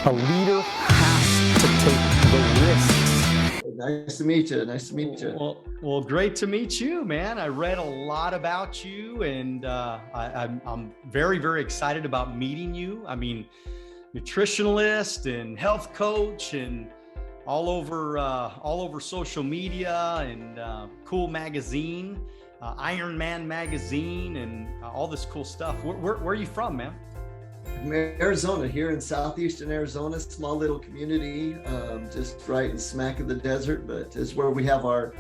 A leader has to take the risks. Nice to meet you. Nice to meet you. Well, great to meet you, man. I read a lot about you, and I'm very, very excited about meeting you. I mean, nutritionalist and health coach, and all over social media, and cool magazine, Iron Man magazine, and all this cool stuff. Where are you from, man? From Arizona, here in southeastern Arizona, small little community, just right in smack of the desert, but it's where we have our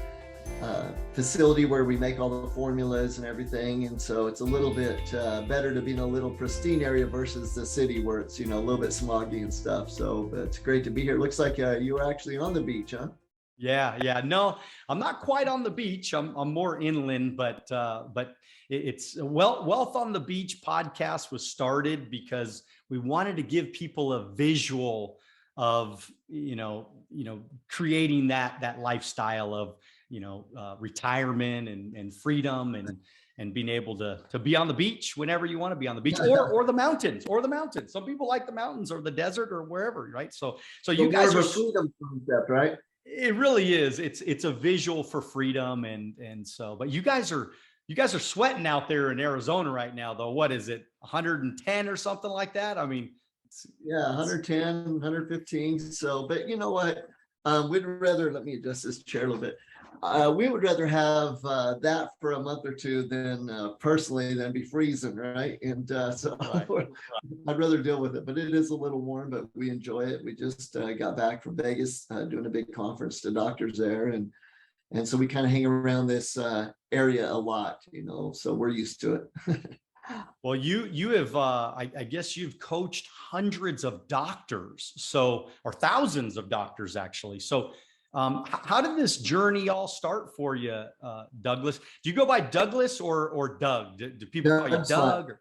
facility where we make all the formulas and everything. And so it's a little bit better to be in a little pristine area versus the city where it's, a little bit smoggy and stuff. So but it's great to be here. It looks like you were actually on the beach, huh? Yeah. No, I'm not quite on the beach. I'm more inland, but it's Wealth on the Beach podcast was started because we wanted to give people a visual of, creating that lifestyle of, retirement and freedom and being able to be on the beach whenever you want to be on the beach or the mountains. Some people like the mountains or the desert or wherever, right? So you guys are freedom concept, right? It really is. It's a visual for freedom, and so. But you guys are sweating out there in Arizona right now, though. What is it, 110 or something like that? I mean, yeah, 110, 115. So, but you know what? We'd rather, let me adjust this chair a little bit. We would rather have that for a month or two than personally than be freezing, right? And so right. I'd rather deal with it, but it is a little warm, but we enjoy it. We just got back from Vegas doing a big conference to doctors there. And so we kind of hang around this area a lot, so we're used to it. Well, you have, I guess you've coached hundreds of doctors, or thousands of doctors actually. So how did this journey all start for you, Douglas? Do you go by Douglas or Doug? Do people call you Doug?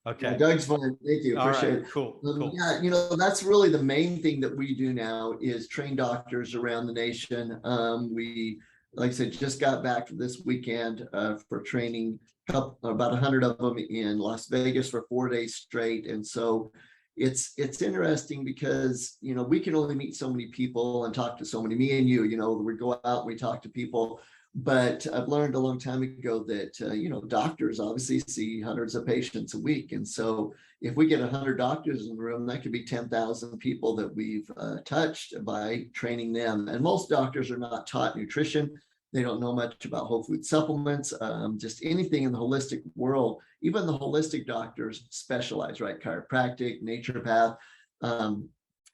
Okay. Yeah, Doug's fine. Thank you. Appreciate it. Cool. Yeah, that's really the main thing that we do now is train doctors around the nation. We, like I said, just got back this weekend for training about 100 of them in Las Vegas for 4 days straight. And so it's interesting because, we can only meet so many people and talk to so many, me and you, we go out and we talk to people. But I've learned a long time ago that, doctors obviously see hundreds of patients a week. And so if we get 100 doctors in the room, that could be 10,000 people that we've touched by training them. And most doctors are not taught nutrition. They don't know much about whole food supplements, just anything in the holistic world. Even the holistic doctors specialize, right? Chiropractic, naturopath.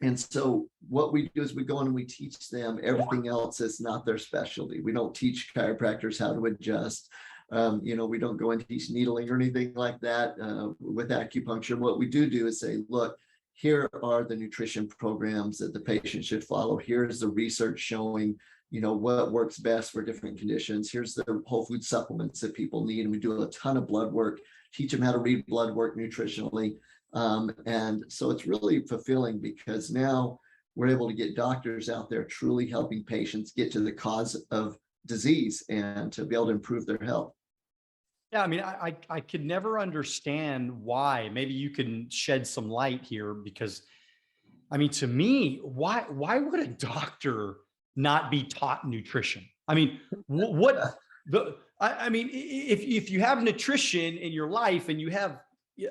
And so what we do is we go in and we teach them everything else that's not their specialty. We don't teach chiropractors how to adjust. We don't go and teach needling or anything like that with acupuncture. What we do is say, look, here are the nutrition programs that the patient should follow. Here's the research showing, what works best for different conditions. Here's the whole food supplements that people need. And we do a ton of blood work, teach them how to read blood work nutritionally. And so it's really fulfilling because now we're able to get doctors out there truly helping patients get to the cause of disease and to be able to improve their health. Yeah, I mean, I could never understand why. Maybe you can shed some light here because, I mean, to me, why would a doctor not be taught nutrition? I mean, if you have nutrition in your life and you have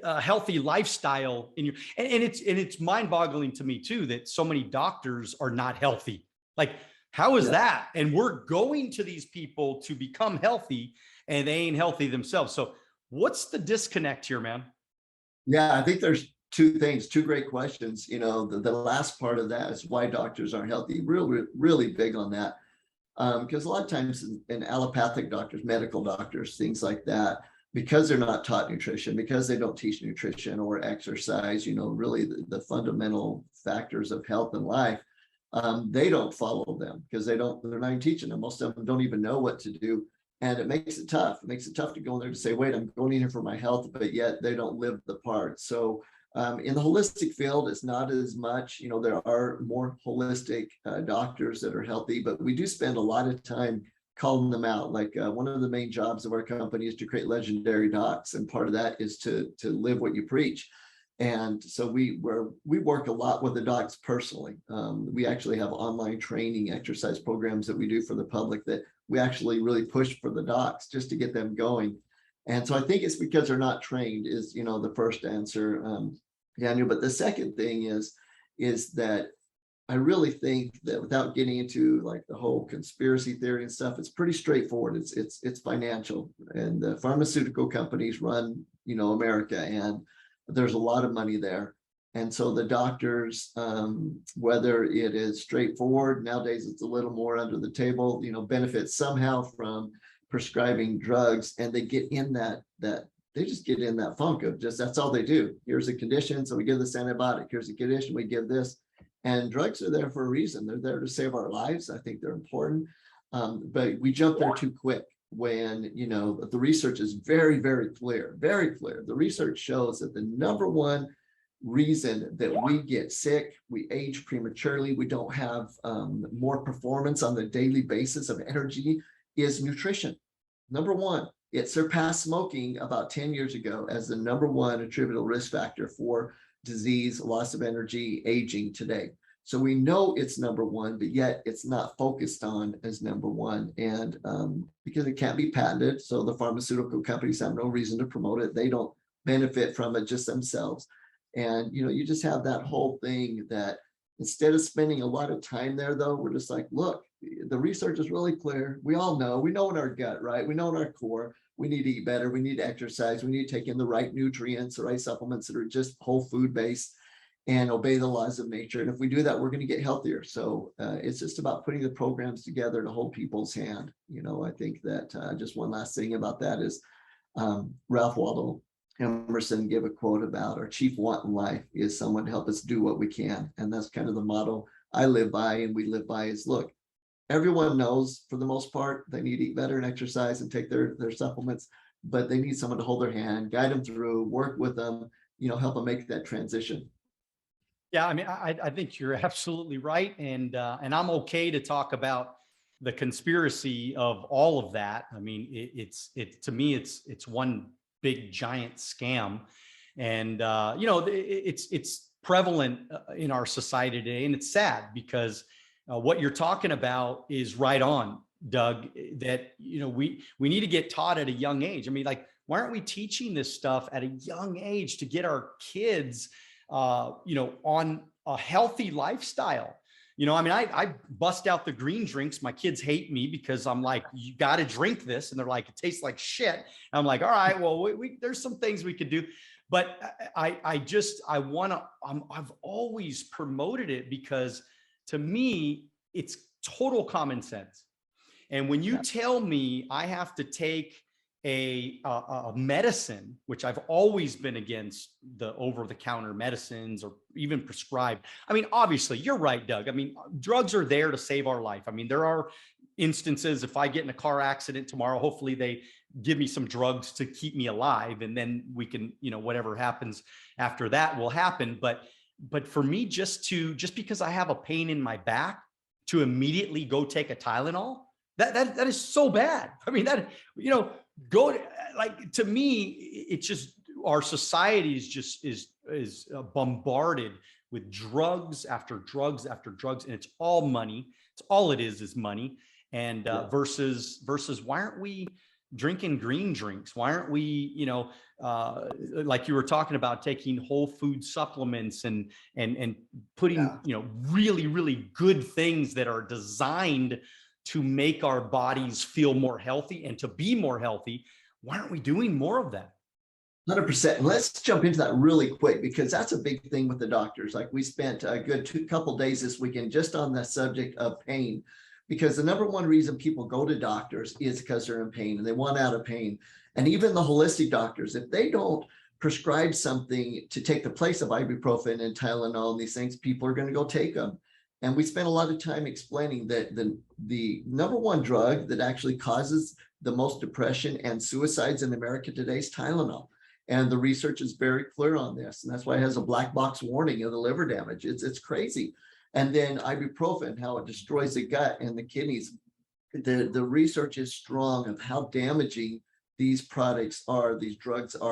a healthy lifestyle in your, and it's mind-boggling to me too that so many doctors are not healthy. Like, how is that? And we're going to these people to become healthy, and they ain't healthy themselves. So, what's the disconnect here, man? Yeah, I think there's two great questions. The last part of that is why doctors aren't healthy. Really big on that. Because a lot of times in allopathic doctors, medical doctors, things like that, because they're not taught nutrition, because they don't teach nutrition or exercise, really the fundamental factors of health and life, they don't follow them because they're not even teaching them. Most of them don't even know what to do. And it makes it tough. It makes it tough to go in there to say, wait, I'm going in here for my health, but yet they don't live the part. So in the holistic field, it's not as much, there are more holistic doctors that are healthy, but we do spend a lot of time calling them out. Like one of the main jobs of our company is to create legendary docs. And part of that is to live what you preach. And so we work a lot with the docs personally. We actually have online training exercise programs that we do for the public that we actually really push for the docs just to get them going. And so I think it's because they're not trained is, the first answer, Daniel. But the second thing is that I really think that without getting into like the whole conspiracy theory and stuff, it's pretty straightforward. It's financial, and the pharmaceutical companies run, America, and there's a lot of money there. And so the doctors, whether it is straightforward, nowadays it's a little more under the table, benefit somehow from prescribing drugs, and they get in that they just get in that funk of just, that's all they do. Here's a condition, so we give this antibiotic. Here's a condition, we give this. And drugs are there for a reason. They're there to save our lives. I think they're important. But we jump there too quick when, the research is very, very clear, very clear. The research shows that the number one reason that we get sick, we age prematurely, we don't have more performance on the daily basis of energy is nutrition. Number one, it surpassed smoking about 10 years ago as the number one attributable risk factor for disease, loss of energy, aging today. So we know it's number one, but yet it's not focused on as number one. And because it can't be patented, so the pharmaceutical companies have no reason to promote it. They don't benefit from it just themselves. And, you just have that whole thing that instead of spending a lot of time there, though, we're just like, look, the research is really clear. We know in our gut, right? We know in our core, we need to eat better. We need to exercise. We need to take in the right nutrients, the right supplements that are just whole food based and obey the laws of nature. And if we do that, we're going to get healthier. So it's just about putting the programs together to hold people's hand. I think that just one last thing about that is Ralph Waldo Emerson gave a quote about our chief want in life is someone to help us do what we can. And that's kind of the motto I live by and we live by is, look, everyone knows for the most part, they need to eat better and exercise and take their supplements, but they need someone to hold their hand, guide them through, work with them, help them make that transition. Yeah, I mean, I think you're absolutely right. And I'm okay to talk about the conspiracy of all of that. I mean, it's to me, it's one big giant scam. And, it's prevalent in our society today. And it's sad because what you're talking about is right on, Doug, that, we need to get taught at a young age. I mean, like, why aren't we teaching this stuff at a young age to get our kids, on a healthy lifestyle? I mean, I bust out the green drinks. My kids hate me because I'm like, you got to drink this. And they're like, it tastes like shit. And I'm like, all right, well, there's some things we could do. But I've always promoted it because to me, it's total common sense. And when you tell me I have to take a medicine, which I've always been against the over-the-counter medicines or even prescribed. I mean, obviously, you're right, Doug. I mean, drugs are there to save our life. I mean, there are instances, if I get in a car accident tomorrow, hopefully they give me some drugs to keep me alive. And then we can, whatever happens after that will happen. But for me, just because I have a pain in my back to immediately go take a Tylenol, that is so bad. I mean, to me, it's just, our society is bombarded with drugs after drugs after drugs, and it's all money. It's all it is money. And versus why aren't we drinking green drinks? Why aren't we, like you were talking about, taking whole food supplements and putting, really, really good things that are designed to make our bodies feel more healthy and to be more healthy? Why aren't we doing more of that? 100%. Let's jump into that really quick because that's a big thing with the doctors. Like, we spent a good couple days this weekend just on the subject of pain, because the number one reason people go to doctors is because they're in pain and they want out of pain. And even the holistic doctors, if they don't prescribe something to take the place of ibuprofen and Tylenol and these things, people are going to go take them. And we spent a lot of time explaining that the number one drug that actually causes the most depression and suicides in America today is Tylenol. And the research is very clear on this. And that's why it has a black box warning of the liver damage. It's crazy. And then ibuprofen, how it destroys the gut and the kidneys. The research is strong of how damaging these drugs are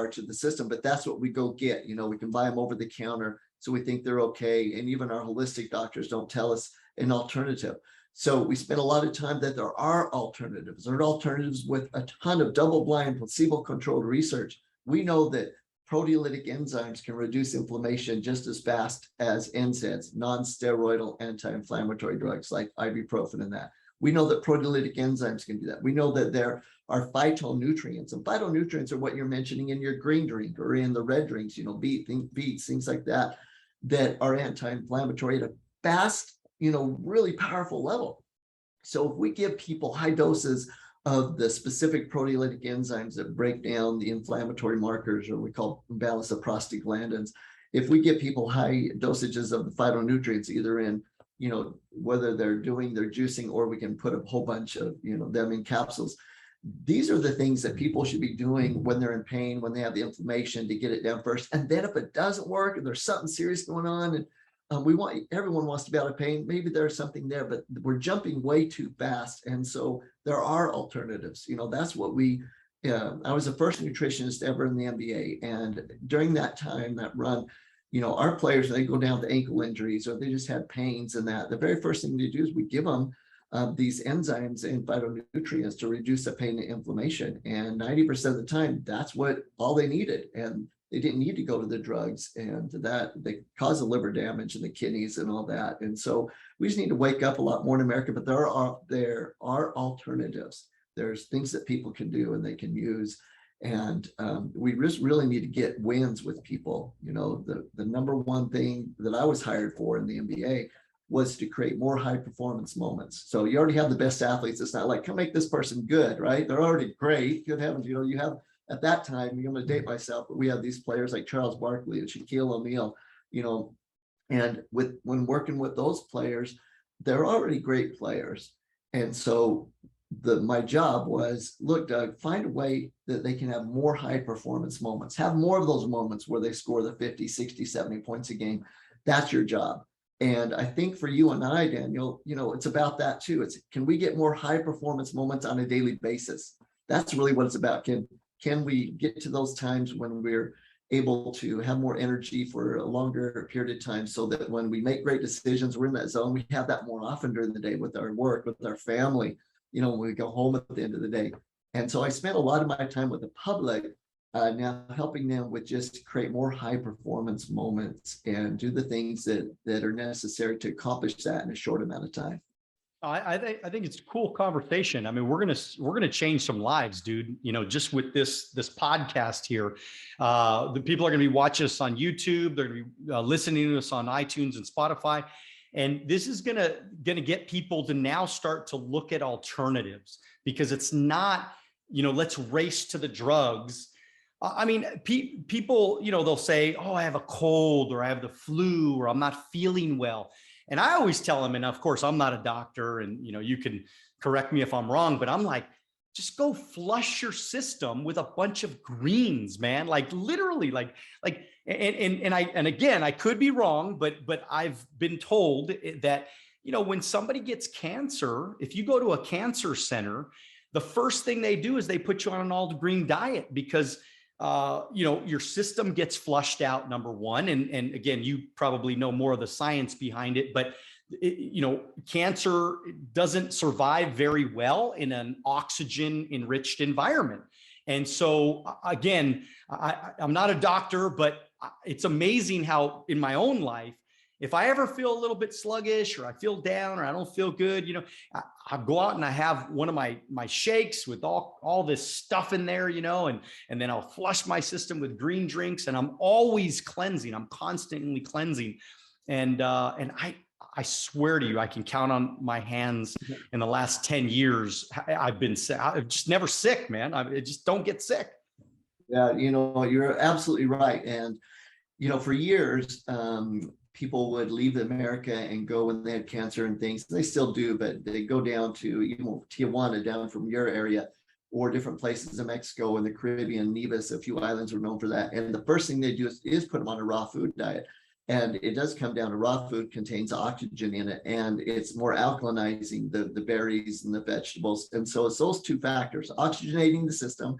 to the system, but that's what we go get. We can buy them over the counter, so we think they're okay. And even our holistic doctors don't tell us an alternative. So we spend a lot of time that there are alternatives. There are alternatives with a ton of double-blind, placebo-controlled research. We know that proteolytic enzymes can reduce inflammation just as fast as NSAIDs, non-steroidal anti-inflammatory drugs like ibuprofen and that. We know that proteolytic enzymes can do that. We know that there are phytonutrients, and phytonutrients are what you're mentioning in your green drink or in the red drinks, beets, things like that, that are anti-inflammatory at a fast, really powerful level. So if we give people high doses of the specific proteolytic enzymes that break down the inflammatory markers, or we call imbalance of prostaglandins, if we give people high dosages of the phytonutrients, either in, whether they're doing their juicing, or we can put a whole bunch of, them in capsules. These are the things that people should be doing when they're in pain, when they have the inflammation, to get it down first. And then if it doesn't work and there's something serious going on, and everyone wants to be out of pain, maybe there's something there, but we're jumping way too fast. And so there are alternatives. That's what I was the first nutritionist ever in the NBA. And during that time, that run, our players, they go down to ankle injuries, or they just had pains and that. The very first thing they do is we give them these enzymes and phytonutrients to reduce the pain and inflammation. And 90% of the time, that's all they needed. And they didn't need to go to the drugs, and that they cause the liver damage and the kidneys and all that. And so we just need to wake up a lot more in America, but there are alternatives. There's things that people can do and they can use. And we just really need to get wins with people. The number one thing that I was hired for in the NBA was to create more high performance moments. So you already have the best athletes. It's not like, come make this person good, right? They're already great. Good heavens, you have, at that time, I'm going to date myself, but we have these players like Charles Barkley and Shaquille O'Neal, and when working with those players, they're already great players. And so my job was, look, Doug, find a way that they can have more high performance moments, have more of those moments where they score the 50, 60, 70 points a game. That's your job. And I think for you and I, Daniel, it's about that too. It's, can we get more high performance moments on a daily basis? That's really what it's about. Can we get to those times when we're able to have more energy for a longer period of time, so that when we make great decisions, we're in that zone. We have that more often during the day with our work, with our family, when we go home at the end of the day. And so I spent a lot of my time with the public now, helping them with just create more high performance moments and do the things that are necessary to accomplish that in a short amount of time. I think it's a cool conversation. I mean, we're gonna change some lives, dude. Just with this podcast here, the people are gonna be watching us on YouTube. They're gonna be listening to us on iTunes and Spotify, and this is gonna get people to now start to look at alternatives, because it's not, let's race to the drugs. I mean, people, they'll say, oh, I have a cold, or I have the flu, or I'm not feeling well. And I always tell them, and of course, I'm not a doctor, and you can correct me if I'm wrong, but I'm like, just go flush your system with a bunch of greens, man. Like literally, and again, I could be wrong, but I've been told that, when somebody gets cancer, if you go to a cancer center, the first thing they do is they put you on an all green diet, because your system gets flushed out, number one. And again, you probably know more of the science behind it, but cancer doesn't survive very well in an oxygen enriched environment. And so again, I'm not a doctor, but it's amazing how in my own life, if I ever feel a little bit sluggish, or I feel down, or I don't feel good, I go out and I have one of my shakes with all this stuff in there, and then I'll flush my system with green drinks, and I'm always cleansing. I'm constantly cleansing. And I swear to you, I can count on my hands in the last 10 years. I've been sick. I'm just never sick, man. I just don't get sick. Yeah. You're absolutely right. And, for years, people would leave America and go when they had cancer and things. They still do, but they go down to Tijuana, down from your area, or different places in Mexico and the Caribbean. Nevis, a few islands are known for that. And the first thing they do is put them on a raw food diet. And it does come down to raw food contains oxygen in it, and it's more alkalinizing, the berries and the vegetables. And so it's those two factors, oxygenating the system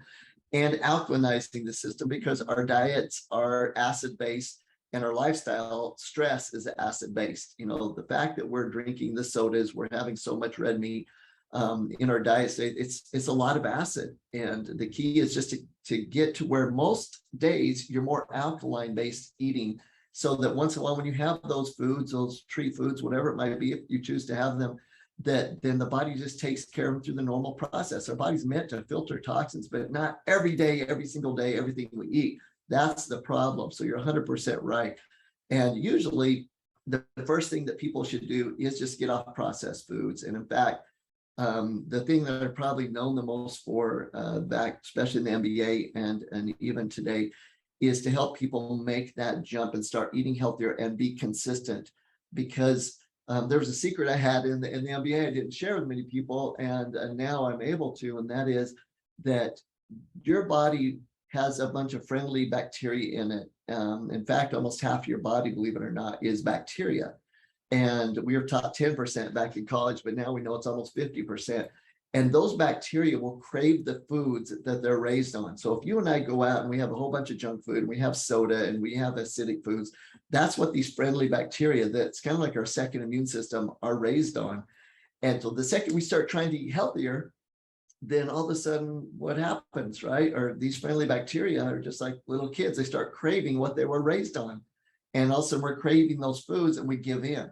and alkalinizing the system, because our diets are acid-based and our lifestyle stress is acid-based. You know, the fact that we're drinking the sodas, we're having so much red meat in our diets, it's a lot of acid. And the key is just to get to where most days you're more alkaline-based eating, so that once in a while when you have those foods, those treat foods, whatever it might be, if you choose to have them, that then the body just takes care of them through the normal process. Our body's meant to filter toxins, but not every day, every single day, everything we eat. That's the problem. So you're 100% right. And usually the first thing that people should do is just get off processed foods. And in fact, the thing that I've probably known the most for back, especially in the MBA and even today, is to help people make that jump and start eating healthier and be consistent. Because there was a secret I had in the MBA I didn't share with many people, and now I'm able to, and that is that your body has a bunch of friendly bacteria in it. In fact, almost half your body, believe it or not, is bacteria. And we were taught 10% back in college, but now we know it's almost 50%. And those bacteria will crave the foods that they're raised on. So if you and I go out and we have a whole bunch of junk food, and we have soda and we have acidic foods, that's what these friendly bacteria, that's kind of like our second immune system, are raised on. And so the second we start trying to eat healthier, then all of a sudden what happens, right? Or these friendly bacteria are just like little kids. They start craving what they were raised on. And also we're craving those foods and we give in.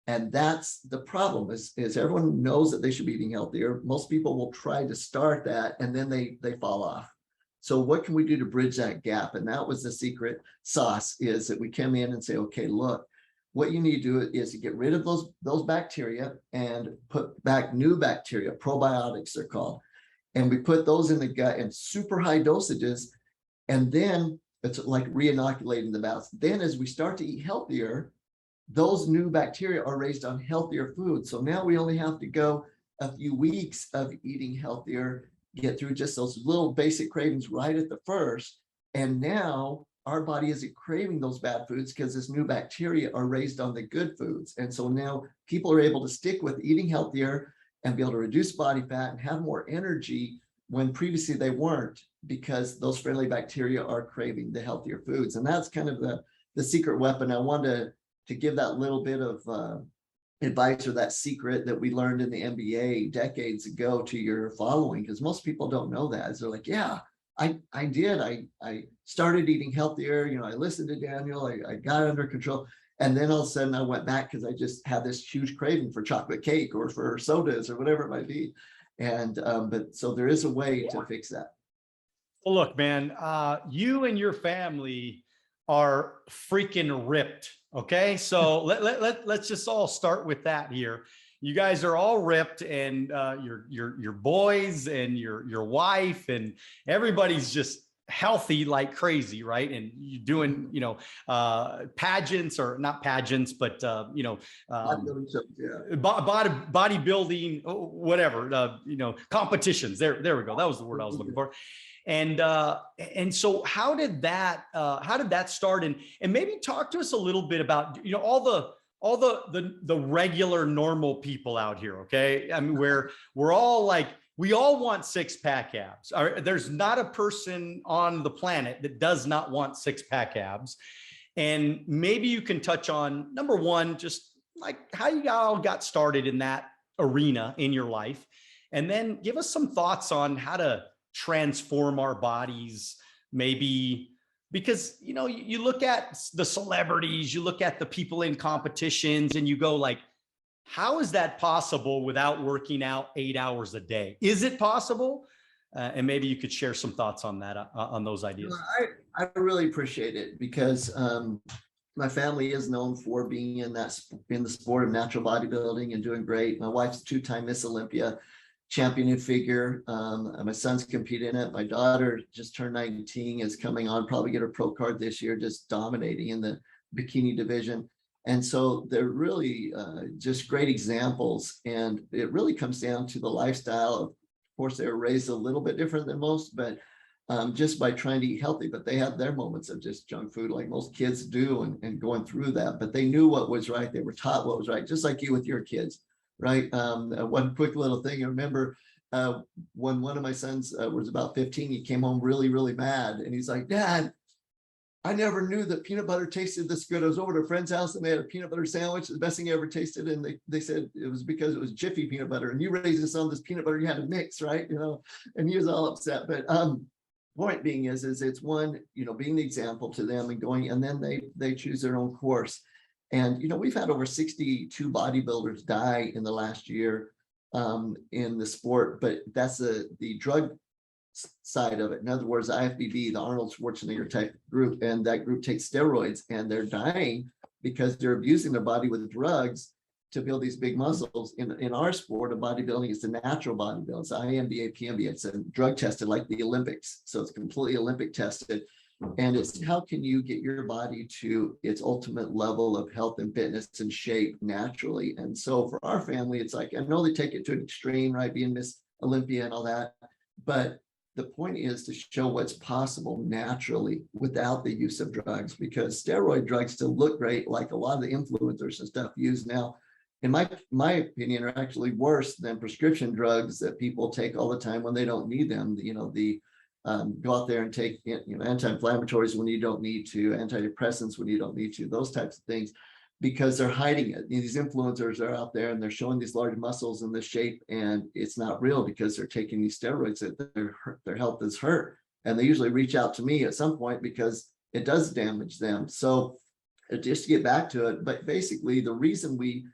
And that's the problem, is everyone knows that they should be eating healthier. Most people will try to start that and then they fall off. So what can we do to bridge that gap? And that was the secret sauce, is that we come in and say, okay, look, what you need to do is to get rid of those bacteria and put back new bacteria, probiotics they're called. And we put those in the gut in super high dosages. And then it's like re-inoculating the mouse. Then as we start to eat healthier, those new bacteria are raised on healthier foods. So now we only have to go a few weeks of eating healthier, get through just those little basic cravings right at the first. And now our body isn't craving those bad foods because this new bacteria are raised on the good foods. And so now people are able to stick with eating healthier and be able to reduce body fat and have more energy when previously they weren't, because those friendly bacteria are craving the healthier foods. And that's kind of the secret weapon. I wanted to give that little bit of advice, or that secret that we learned in the MBA decades ago, to your following, because most people don't know that. They're like, yeah, I did. I started eating healthier. You know, I listened to Daniel. I got it under control. And then all of a sudden I went back because I just had this huge craving for chocolate cake or for sodas or whatever it might be. And but so there is a way to fix that. Well, look, man, you and your family are freaking ripped. Okay, so let's just all start with that here. You guys are all ripped, and your boys and your wife and everybody's just healthy like crazy, right? And you're doing, pageants, or not pageants, but bodybuilding, whatever, competitions. There we go. That was the word I was looking for. And so how did that start? And maybe talk to us a little bit about, all the regular normal people out here. Okay. I mean, where we're all like, we all want 6-pack abs. There's not a person on the planet that does not want 6-pack abs. And maybe you can touch on, number one, just like how you all got started in that arena in your life. And then give us some thoughts on how to transform our bodies, maybe, because you look at the celebrities, you look at the people in competitions, and you go like, how is that possible without working out 8 hours a day? Is it possible? And maybe you could share some thoughts on that, on those ideas. I really appreciate it, because my family is known for being in the sport of natural bodybuilding and doing great. My wife's 2-time Miss Olympia champion in figure. My son's competing in it. My daughter just turned 19, is coming on, probably get her pro card this year, just dominating in the bikini division. And so they're really just great examples. And it really comes down to the lifestyle. Of course, they were raised a little bit different than most, but just by trying to eat healthy. But they had their moments of just junk food, like most kids do, and going through that. But they knew what was right. They were taught what was right, just like you with your kids. Right. One quick little thing. I remember when one of my sons was about 15, he came home really, really mad. And he's like, Dad, I never knew that peanut butter tasted this good. I was over at a friend's house and they had a peanut butter sandwich, the best thing I ever tasted. And they said it was because it was Jiffy peanut butter. And you raised us on this peanut butter you had to mix, right? And he was all upset. But point being is it's one, being the example to them and going, and then they choose their own course. And, we've had over 62 bodybuilders die in the last year in the sport, but that's the drug side of it. In other words, IFBB, the Arnold Schwarzenegger type group, and that group takes steroids and they're dying because they're abusing their body with drugs to build these big muscles. In our sport of bodybuilding, it's a natural bodybuilding. It's IMBA, PMBA. It's a drug tested like the Olympics. So it's completely Olympic tested. And it's how can you get your body to its ultimate level of health and fitness and shape naturally. And so for our family, it's like, I know they take it to an extreme, right? Being Miss Olympia and all that. But the point is to show what's possible naturally without the use of drugs, because steroid drugs still look great, like a lot of the influencers and stuff used now, in my opinion, are actually worse than prescription drugs that people take all the time when they don't need them. Go out there and take anti-inflammatories when you don't need to, antidepressants when you don't need to, those types of things, because they're hiding it. These influencers are out there and they're showing these large muscles and the shape, and it's not real because they're taking these steroids that their health is hurt. And they usually reach out to me at some point because it does damage them. So just to get back to it, but basically the reason we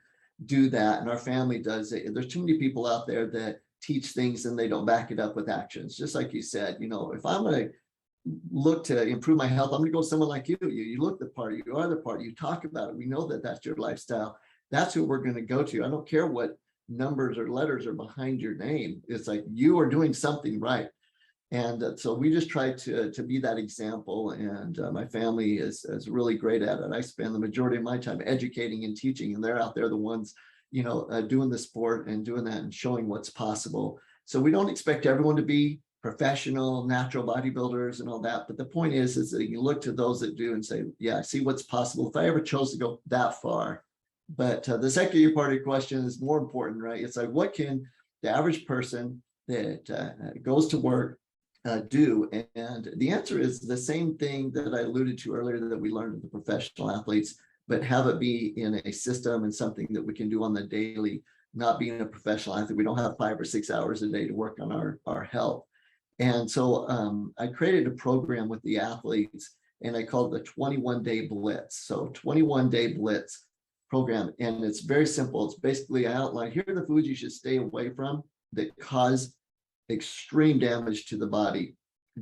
do that and our family does it, there's too many people out there that teach things and they don't back it up with actions. Just like you said, if I'm going to look to improve my health, I'm going to go to someone like you. You look the part, you are the part, you talk about it. We know that that's your lifestyle. That's who we're going to go to. I don't care what numbers or letters are behind your name. It's like you are doing something right. And so we just try to be that example. And my family is really great at it. I spend the majority of my time educating and teaching, and they're out there the ones, doing the sport and doing that and showing what's possible. So we don't expect everyone to be professional, natural bodybuilders and all that. But the point is that you look to those that do and say, yeah, I see what's possible. If I ever chose to go that far. But the second part of your question is more important, right? It's like, what can the average person that goes to work do? And the answer is the same thing that I alluded to earlier that we learned with the professional athletes, but have it be in a system and something that we can do on the daily, not being a professional athlete. We don't have 5 or 6 hours a day to work on our health. And so I created a program with the athletes, and I called it the 21-day Blitz. So 21-day Blitz program. And it's very simple. It's basically, I outline, here are the foods you should stay away from that cause extreme damage to the body,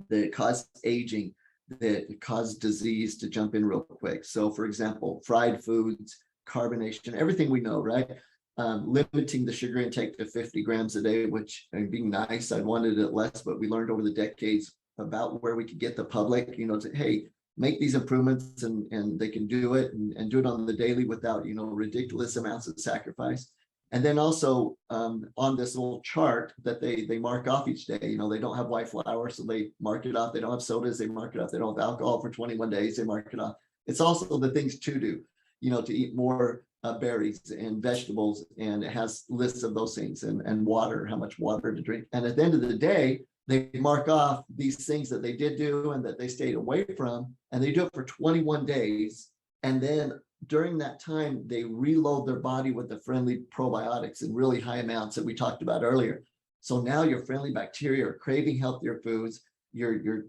that cause aging, that cause disease to jump in real quick. So for example, fried foods, carbonation, everything we know, right? Limiting the sugar intake to 50 grams a day, which, being nice, I wanted it less, but we learned over the decades about where we could get the public, to, hey, make these improvements, and they can do it and do it on the daily without, ridiculous amounts of sacrifice. And then also on this little chart that they mark off each day, they don't have white flour, so they mark it off. They don't have sodas, they mark it off. They don't have alcohol for 21 days, they mark it off. It's also the things to do, to eat more berries and vegetables, and it has lists of those things, and water, how much water to drink. And at the end of the day, they mark off these things that they did do and that they stayed away from, and they do it for 21 days. And then during that time, they reload their body with the friendly probiotics in really high amounts that we talked about earlier. So now your friendly bacteria are craving healthier foods. You're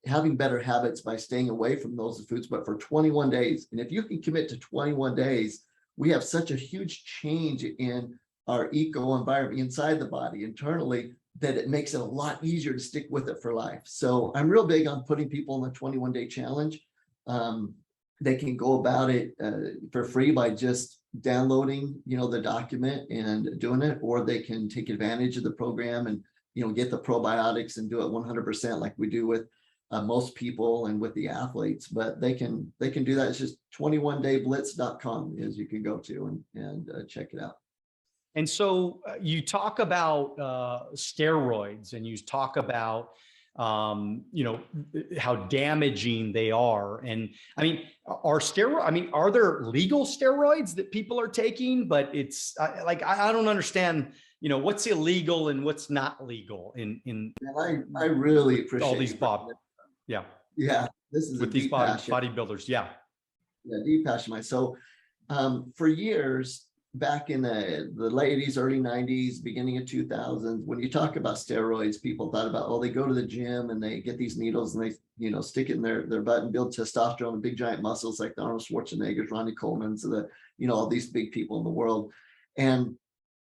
having better habits by staying away from those foods, but for 21 days. And if you can commit to 21 days, we have such a huge change in our eco environment inside the body internally that it makes it a lot easier to stick with it for life. So I'm real big on putting people on the 21-day challenge. They can go about it for free by just downloading, the document and doing it, or they can take advantage of the program and, get the probiotics and do it 100% like we do with most people and with the athletes. But they can do that. It's just 21dayblitz.com is you can go to and check it out. And so you talk about steroids, and you talk about you know, how damaging they are. And I mean, are there legal steroids that people are taking? But it's like, I don't understand, you know, what's illegal and what's not legal in And I really appreciate all these yeah. Yeah, this is With a these deep passion. bodybuilders. Yeah. Yeah, deep passion of mine. So for years, back in the late 80s, early 90s, beginning of 2000s, when you talk about steroids, people thought about, oh, they go to the gym and they get these needles and they, you know, stick it in their butt and build testosterone and big giant muscles like the Arnold Schwarzeneggers, Ronnie Coleman's, you know, all these big people in the world. And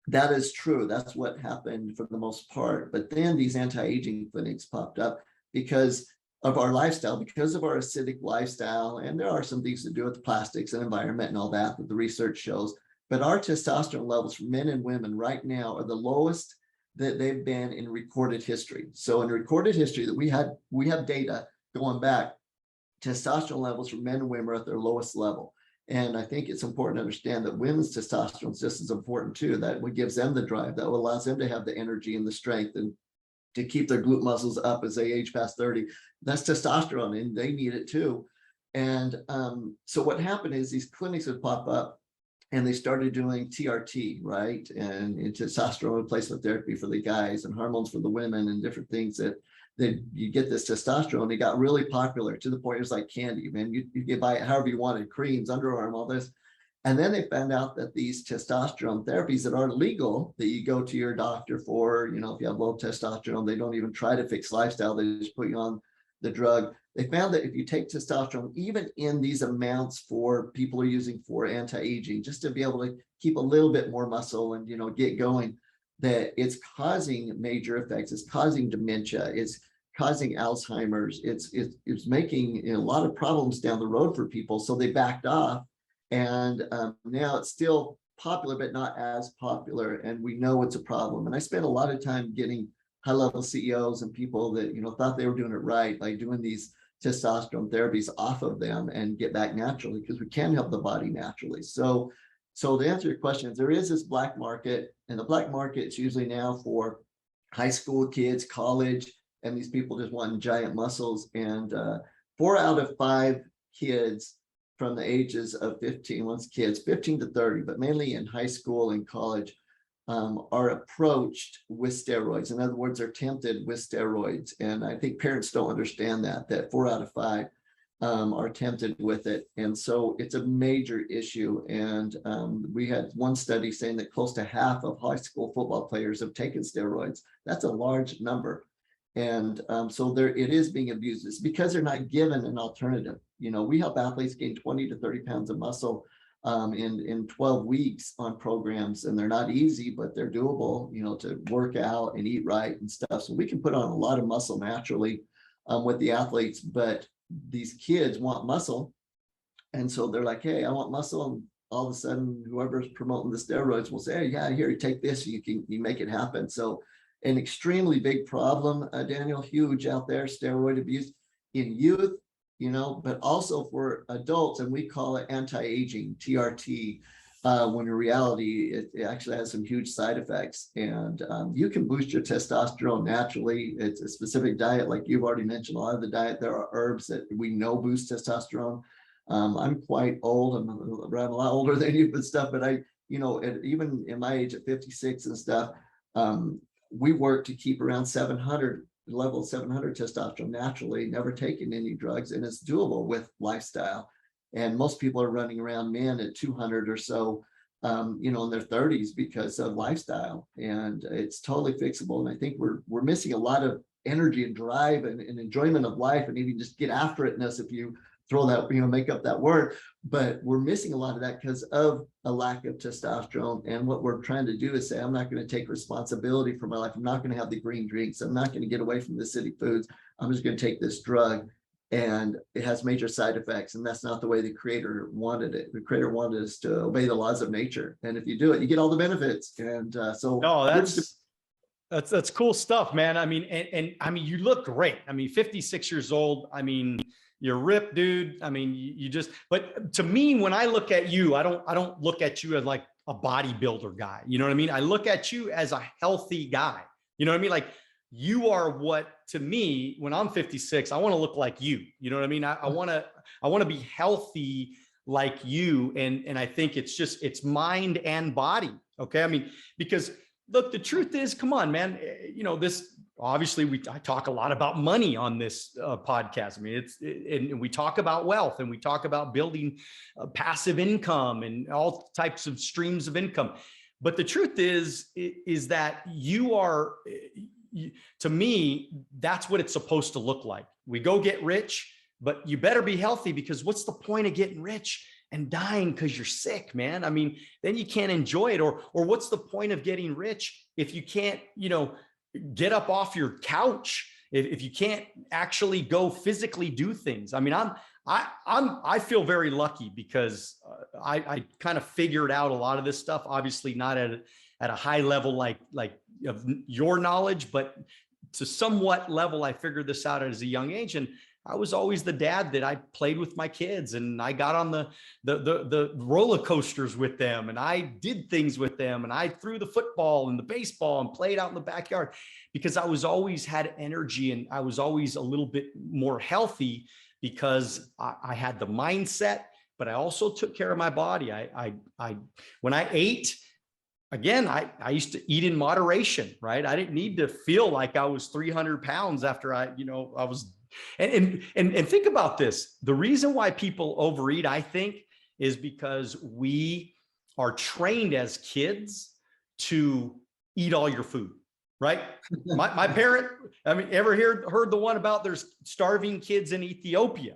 that is true. That's what happened for the most part. But then these anti-aging clinics popped up because of our lifestyle, because of our acidic lifestyle. And there are some things to do with the plastics and environment and all that the research shows. But our testosterone levels for men and women right now are the lowest that they've been in recorded history. So in recorded history that we have data going back, testosterone levels for men and women are at their lowest level. And I think it's important to understand that women's testosterone is just as important too. That what gives them the drive, that allows them to have the energy and the strength and to keep their glute muscles up as they age past 30. That's testosterone, and they need it too. And so what happened is these clinics would pop up and they started doing TRT, right? And testosterone replacement therapy for the guys and hormones for the women and different things that you get this testosterone. It got really popular to the point it was like candy, man. You could buy it however you wanted, creams, underarm, all this. And then they found out that these testosterone therapies that are legal, that you go to your doctor for, you know, if you have low testosterone, they don't even try to fix lifestyle. They just put you on the drug. They found that if you take testosterone, even in these amounts for people are using for anti-aging, just to be able to keep a little bit more muscle and, you know, get going, that it's causing major effects. It's causing dementia. It's causing Alzheimer's. It's making, you know, a lot of problems down the road for people. So they backed off. And now it's still popular, but not as popular. And we know it's a problem. And I spent a lot of time getting high-level CEOs and people that, you know, thought they were doing it right by doing these testosterone therapies off of them and get back naturally, because we can help the body naturally. So to answer your question, there is this black market, and the black market is usually now for high school kids, college, and these people just wanting giant muscles. And 4 out of 5 kids from the ages of 15, once kids 15 to 30, but mainly in high school and college, are approached with steroids. In other words, they're tempted with steroids. And I think parents don't understand that 4 out of 5 are tempted with it. And so it's a major issue. And we had one study saying that close to half of high school football players have taken steroids. That's a large number. And so it is being abused. It's because they're not given an alternative. You know, we help athletes gain 20 to 30 pounds of muscle in 12 weeks on programs, and they're not easy, but they're doable, you know, to work out and eat right and stuff. So we can put on a lot of muscle naturally with the athletes, but these kids want muscle. And so they're like, hey, I want muscle. And all of a sudden, whoever's promoting the steroids will say, hey, yeah, here, you take this, you make it happen. So an extremely big problem, Daniel, huge out there, steroid abuse in youth, you know, but also for adults, and we call it anti-aging, TRT, when in reality, it actually has some huge side effects. And you can boost your testosterone naturally. It's a specific diet, like you've already mentioned, a lot of the diet, there are herbs that we know boost testosterone. I'm quite old, I'm a lot older than you, but stuff, but you know, even in my age at 56 and stuff, we work to keep around 700, level 700 testosterone naturally, never taking any drugs, and it's doable with lifestyle. And most people are running around, men, at 200 or so, you know, in their 30s because of lifestyle, and it's totally fixable. And I think we're missing a lot of energy and drive and enjoyment of life, and even just get after itness, if you throw that, you know, make up that word. But we're missing a lot of that because of a lack of testosterone. And what we're trying to do is say, I'm not going to take responsibility for my life. I'm not going to have the green drinks. I'm not going to get away from the city foods. I'm just going to take this drug, and it has major side effects. And that's not the way the creator wanted it. The creator wanted us to obey the laws of nature. And if you do it, you get all the benefits. And so no, that's cool stuff, man. I mean, and I mean, you look great. I mean, 56 years old. I mean, you're ripped, dude. I mean, you just, but to me, when I look at you, I don't look at you as like a bodybuilder guy. You know what I mean? I look at you as a healthy guy. You know what I mean? Like, you are what, to me, when I'm 56, I want to look like you. You know what I mean? I want to be healthy like you. And I think it's mind and body. Okay. I mean, because look, the truth is, come on, man, this, obviously I talk a lot about money on this podcast. I mean, and we talk about wealth, and we talk about building passive income and all types of streams of income. But the truth is that to me, that's what it's supposed to look like. We go get rich, but you better be healthy, because what's the point of getting rich and dying because you're sick, man? I mean, then you can't enjoy it. Or what's the point of getting rich if you can't, get up off your couch, if you can't actually go physically do things? I mean, I feel very lucky, because I kind of figured out a lot of this stuff, obviously not at a high level like of your knowledge, but to somewhat level, I figured this out at a young age. And I was always the dad that I played with my kids, and I got on the roller coasters with them, and I did things with them, and I threw the football and the baseball and played out in the backyard, because I was always had energy, and I was always a little bit more healthy, because I had the mindset, but I also took care of my body. When I ate, again, I used to eat in moderation, right? I didn't need to feel like I was 300 pounds after I was. And think about this. The reason why people overeat, I think, is because we are trained as kids to eat all your food, right? My parent, I mean, ever heard the one about there's starving kids in Ethiopia?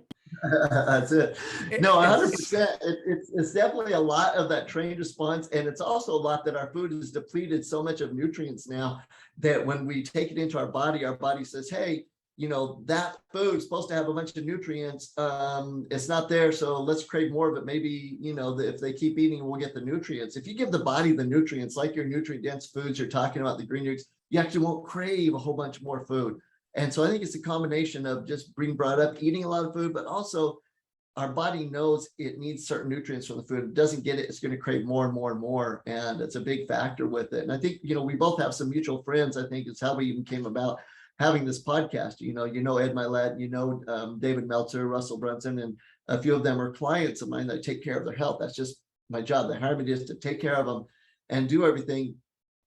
That's it. No, 100%. It's definitely a lot of that trained response. And it's also a lot that our food is depleted so much of nutrients now, that when we take it into our body says, hey, that food's supposed to have a bunch of nutrients. It's not there. So let's crave more of it. Maybe, if they keep eating, we'll get the nutrients. If you give the body the nutrients, like your nutrient dense foods, you're talking about the green nutrients, you actually won't crave a whole bunch more food. And so I think it's a combination of just being brought up, eating a lot of food, but also our body knows it needs certain nutrients from the food. If it doesn't get it, it's going to crave more and more and more. And it's a big factor with it. And I think, we both have some mutual friends. I think it's how we even came about having this podcast. Ed Milet, David Meltzer, Russell Brunson, and a few of them are clients of mine that take care of their health. That's just my job. They hire me just to take care of them and do everything.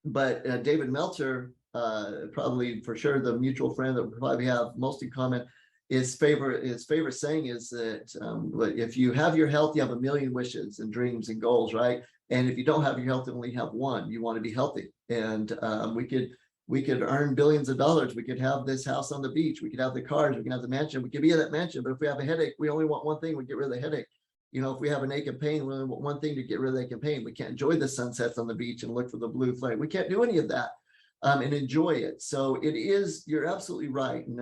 But David Meltzer, probably for sure the mutual friend that we probably have most in common, his favorite saying is that if you have your health, you have a million wishes and dreams and goals, right? And if you don't have your health, you only have one. You want to be healthy. And we could earn billions of dollars. We could have this house on the beach. We could have the cars. We can have the mansion. We could be in that mansion. But if we have a headache, we only want one thing. We get rid of the headache. If we have an ache and pain, we only want one thing to get rid of the ache and pain. We can't enjoy the sunsets on the beach and look for the blue flame. We can't do any of that and enjoy it. So you're absolutely right. And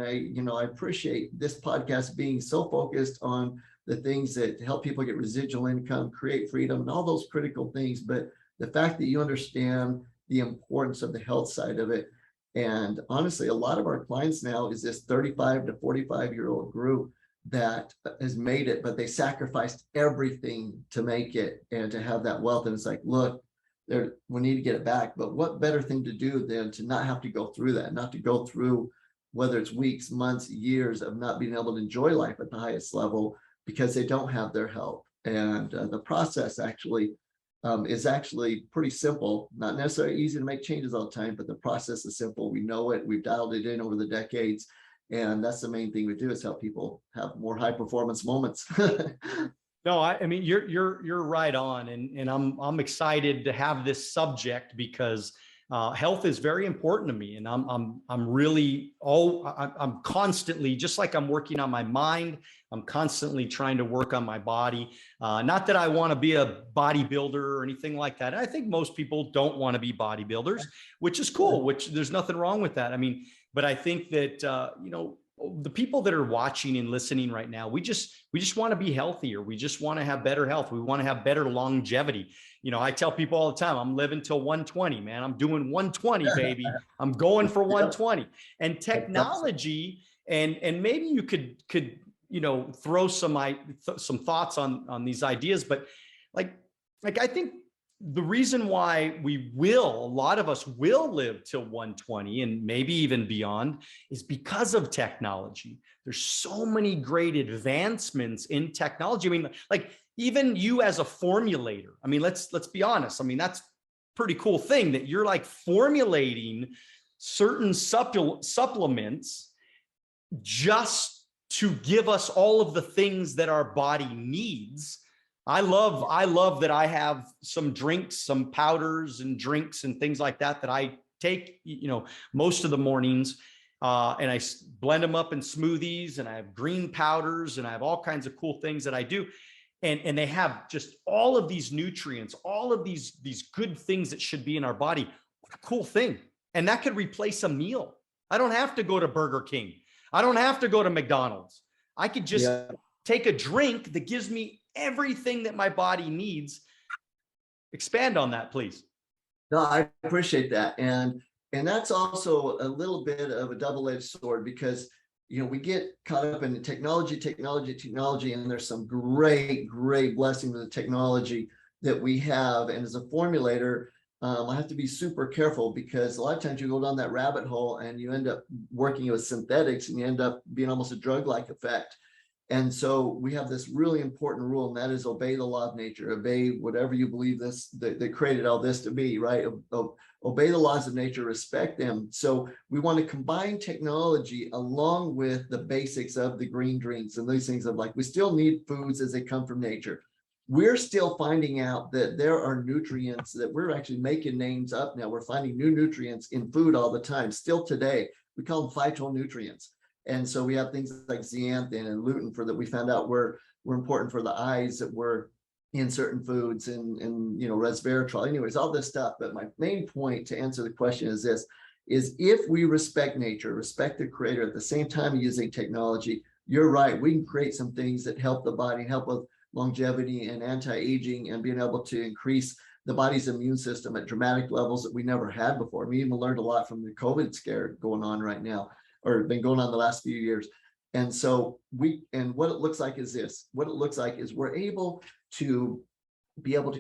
I appreciate this podcast being so focused on the things that help people get residual income, create freedom, and all those critical things. But the fact that you understand the importance of the health side of it. And honestly, a lot of our clients now is this 35 to 45-year-old group that has made it, but they sacrificed everything to make it and to have that wealth. And it's like, look, we need to get it back. But what better thing to do than to not have to go through that, not to go through whether it's weeks, months, years of not being able to enjoy life at the highest level because they don't have their health. And the process is actually pretty simple, not necessarily easy to make changes all the time, but the process is simple. We know it, we've dialed it in over the decades. And that's the main thing we do, is help people have more high performance moments. No, I mean, you're right on. And I'm excited to have this subject because health is very important to me. And I'm constantly, just like I'm working on my mind, I'm constantly trying to work on my body. Not that I want to be a bodybuilder or anything like that. And I think most people don't want to be bodybuilders, which is cool, which there's nothing wrong with that. I mean, but I think that, the people that are watching and listening right now, we just want to be healthier. We just want to have better health. We want to have better longevity. I tell people all the time, I'm living till 120, man. I'm doing 120, baby. I'm going for 120. And technology, and maybe you could throw some thoughts on these ideas, but like I think the reason why a lot of us will live till 120 and maybe even beyond is because of technology. There's so many great advancements in technology. I mean, like even you as a formulator, I mean, let's be honest. I mean, that's a pretty cool thing that you're like formulating certain supplements just to give us all of the things that our body needs. I love that I have some drinks, some powders and drinks and things like that that I take, most of the mornings, and I blend them up in smoothies, and I have green powders, and I have all kinds of cool things that I do. And they have just all of these nutrients, all of these good things that should be in our body. What a cool thing. And that could replace a meal. I don't have to go to Burger King. I don't have to go to McDonald's. I could just take a drink that gives me everything that my body needs. Expand on that, please. No, I appreciate that. And that's also a little bit of a double-edged sword, because we get caught up in the technology, and there's some great blessings of the technology that we have. And as a formulator, I have to be super careful, because a lot of times you go down that rabbit hole and you end up working with synthetics, and you end up being almost a drug-like effect. And so we have this really important rule, and that is obey the law of nature, obey whatever you believe that created all this to be, right? Obey the laws of nature, respect them. So we want to combine technology along with the basics of the green drinks and these things of like, we still need foods as they come from nature. We're still finding out that there are nutrients that we're actually making names up now. We're finding new nutrients in food all the time. Still today, we call them phytonutrients. And so we have things like zeaxanthin and lutein that we found out were important for the eyes that were in certain foods, and resveratrol. Anyways, all this stuff. But my main point to answer the question is this: is if we respect nature, respect the creator, at the same time using technology, you're right. We can create some things that help the body, help with longevity and anti-aging, and being able to increase the body's immune system at dramatic levels that we never had before. We even learned a lot from the COVID scare going on right now, or been going on the last few years. And so what it looks like is this. What it looks like is we're able to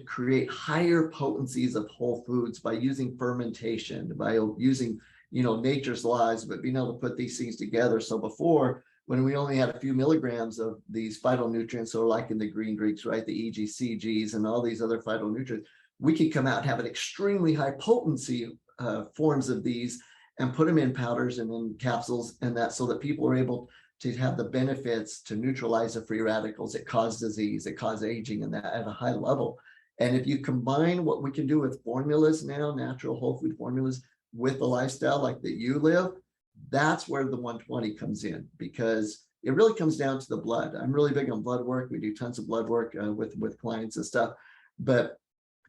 create higher potencies of whole foods by using fermentation, by using, nature's laws, but being able to put these things together. So before, when we only had a few milligrams of these phytonutrients, so like in the green drinks, right, the EGCGs and all these other phytonutrients, we could come out and have an extremely high potency forms of these, and put them in powders and in capsules, and that, so that people are able to have the benefits to neutralize the free radicals that cause disease, that cause aging, and that at a high level. And if you combine what we can do with formulas now, natural whole food formulas, with the lifestyle like that you live, that's where the 120 comes in, because it really comes down to the blood. I'm really big on blood work. We do tons of blood work with clients and stuff, but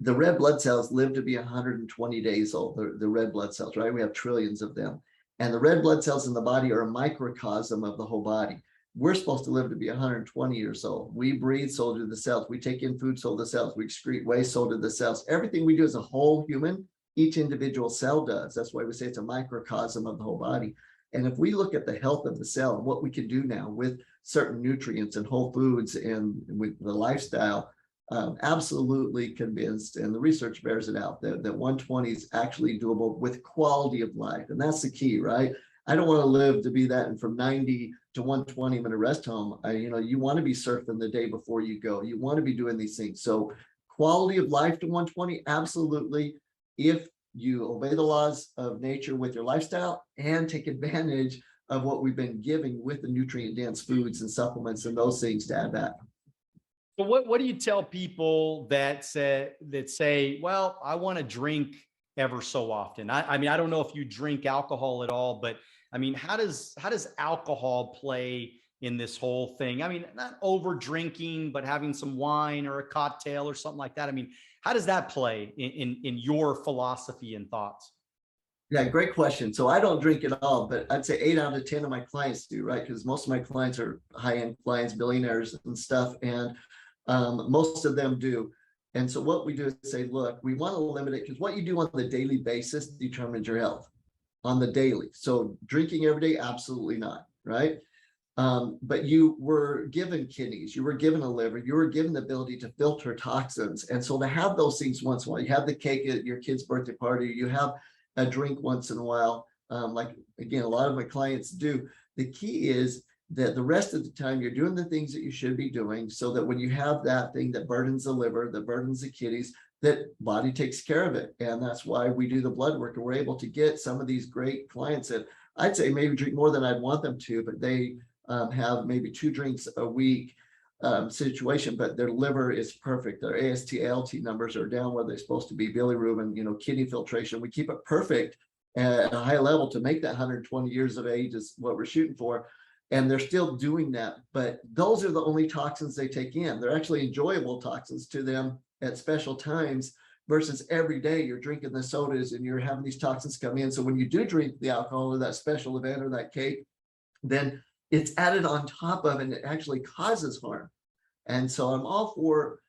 the red blood cells live to be 120 days old, the red blood cells, right? We have trillions of them. And the red blood cells in the body are a microcosm of the whole body. We're supposed to live to be 120 years old. We breathe, so do the cells. We take in food, so do the cells. We excrete waste, so do the cells. Everything we do as a whole human, each individual cell does. That's why we say it's a microcosm of the whole body. And if we look at the health of the cell and what we can do now with certain nutrients and whole foods and with the lifestyle, absolutely convinced, and the research bears it out, that 120 is actually doable with quality of life. And that's the key, right? I don't want to live to be that, and from 90 to 120, I'm in a rest home. You want to be surfing the day before you go. You want to be doing these things. So quality of life to 120, absolutely, if you obey the laws of nature with your lifestyle and take advantage of what we've been giving with the nutrient-dense foods and supplements and those things to add back. So what do you tell people that say, well, I want to drink ever so often? I mean, I don't know if you drink alcohol at all, but I mean, how does alcohol play in this whole thing? I mean, not over drinking, but having some wine or a cocktail or something like that. I mean, how does that play in your philosophy and thoughts? Yeah, great question. So I don't drink at all, but I'd say 8 out of 10 of my clients do, right? Because most of my clients are high-end clients, billionaires and stuff. And most of them do. And so what we do is say, look, we want to limit it, because what you do on the daily basis determines your health on the daily. So drinking every day, absolutely not, right? But you were given kidneys, you were given a liver, you were given the ability to filter toxins. And so to have those things once in a while, you have the cake at your kid's birthday party, you have a drink once in a while, like again, a lot of my clients do. The key is that the rest of the time you're doing the things that you should be doing, so that when you have that thing that burdens the liver, that burdens the kidneys, that body takes care of it. And that's why we do the blood work, and we're able to get some of these great clients that I'd say maybe drink more than I'd want them to, but they have maybe 2 drinks a week situation, but their liver is perfect. Their AST, ALT numbers are down where they're supposed to be. Bilirubin, kidney filtration, we keep it perfect at a high level to make that 120 years of age is what we're shooting for. And they're still doing that, but those are the only toxins they take in. They're actually enjoyable toxins to them at special times, versus every day you're drinking the sodas and you're having these toxins come in. So when you do drink the alcohol or that special event or that cake, then it's added on top of, and it actually causes harm. And so I'm all for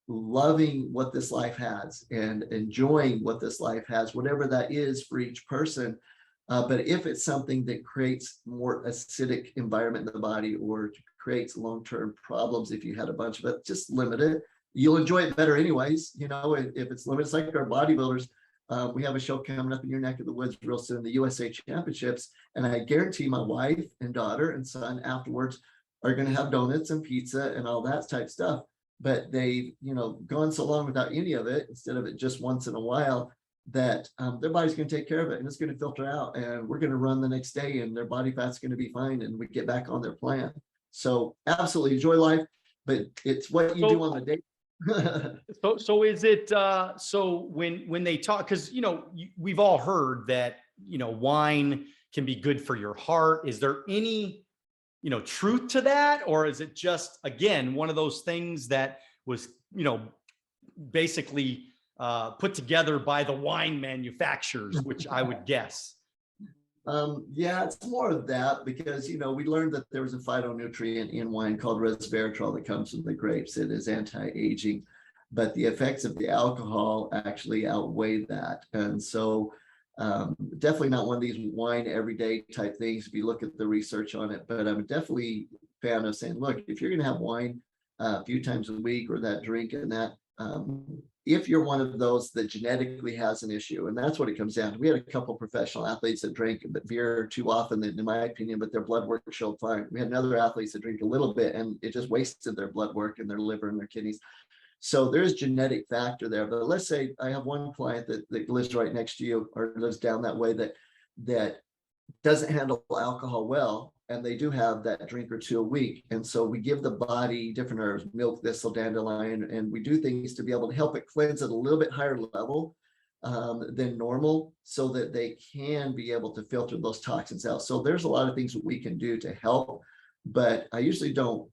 loving what this life has and enjoying what this life has, whatever that is for each person. But if it's something that creates more acidic environment in the body, or creates long-term problems, if you had a bunch of it, just limit it. You'll enjoy it better anyways. If it's limited, it's like our bodybuilders. We have a show coming up in your neck of the woods real soon, the USA Championships. And I guarantee my wife and daughter and son afterwards are going to have donuts and pizza and all that type stuff. But they've, gone so long without any of it, instead of it just once in a while, that their body's going to take care of it, and it's going to filter out, and we're going to run the next day, and their body fat's going to be fine, and we get back on their plan. So absolutely enjoy life, but it's what you do on the day. So is it so when they talk, because we've all heard that wine can be good for your heart. Is there any truth to that, or is it just, again, one of those things that was basically put together by the wine manufacturers, which I would guess? Yeah, it's more of that, because we learned that there was a phytonutrient in wine called resveratrol that comes from the grapes. It is anti-aging, but the effects of the alcohol actually outweigh that. And so definitely not one of these wine everyday type things if you look at the research on it. But I'm definitely a fan of saying, look, if you're going to have wine a few times a week, or that drink and that, if you're one of those that genetically has an issue, and that's what it comes down to. We had a couple professional athletes that drank beer too often, in my opinion, but their blood work showed fine. We had another athletes that drink a little bit, and it just wasted their blood work and their liver and their kidneys. So there's genetic factor there. But let's say I have one client that lives right next to you, or lives down that way, that doesn't handle alcohol well, and they do have that drink or 2 a week. And so we give the body different herbs, milk thistle, dandelion, and we do things to be able to help it cleanse at a little bit higher level than normal, so that they can be able to filter those toxins out. So there's a lot of things that we can do to help, but I usually don't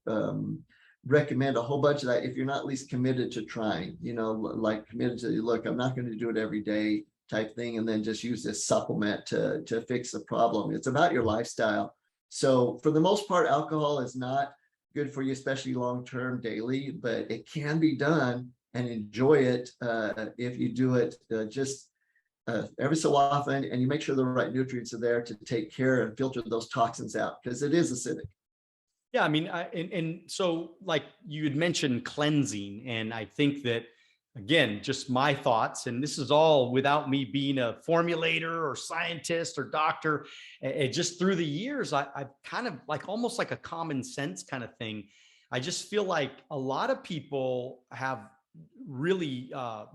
recommend a whole bunch of that if you're not at least committed to trying, like committed to, look, I'm not going to do it every day type thing, and then just use this supplement to fix the problem. It's about your lifestyle. So for the most part, alcohol is not good for you, especially long-term daily, but it can be done, and enjoy it if you do it just every so often, and you make sure the right nutrients are there to take care and filter those toxins out, because it is acidic. Yeah, I mean, and so like you had mentioned cleansing, and I think that, again, just my thoughts, and this is all without me being a formulator or scientist or doctor. Just through the years, I've kind of like almost like a common sense kind of thing. I just feel like a lot of people have really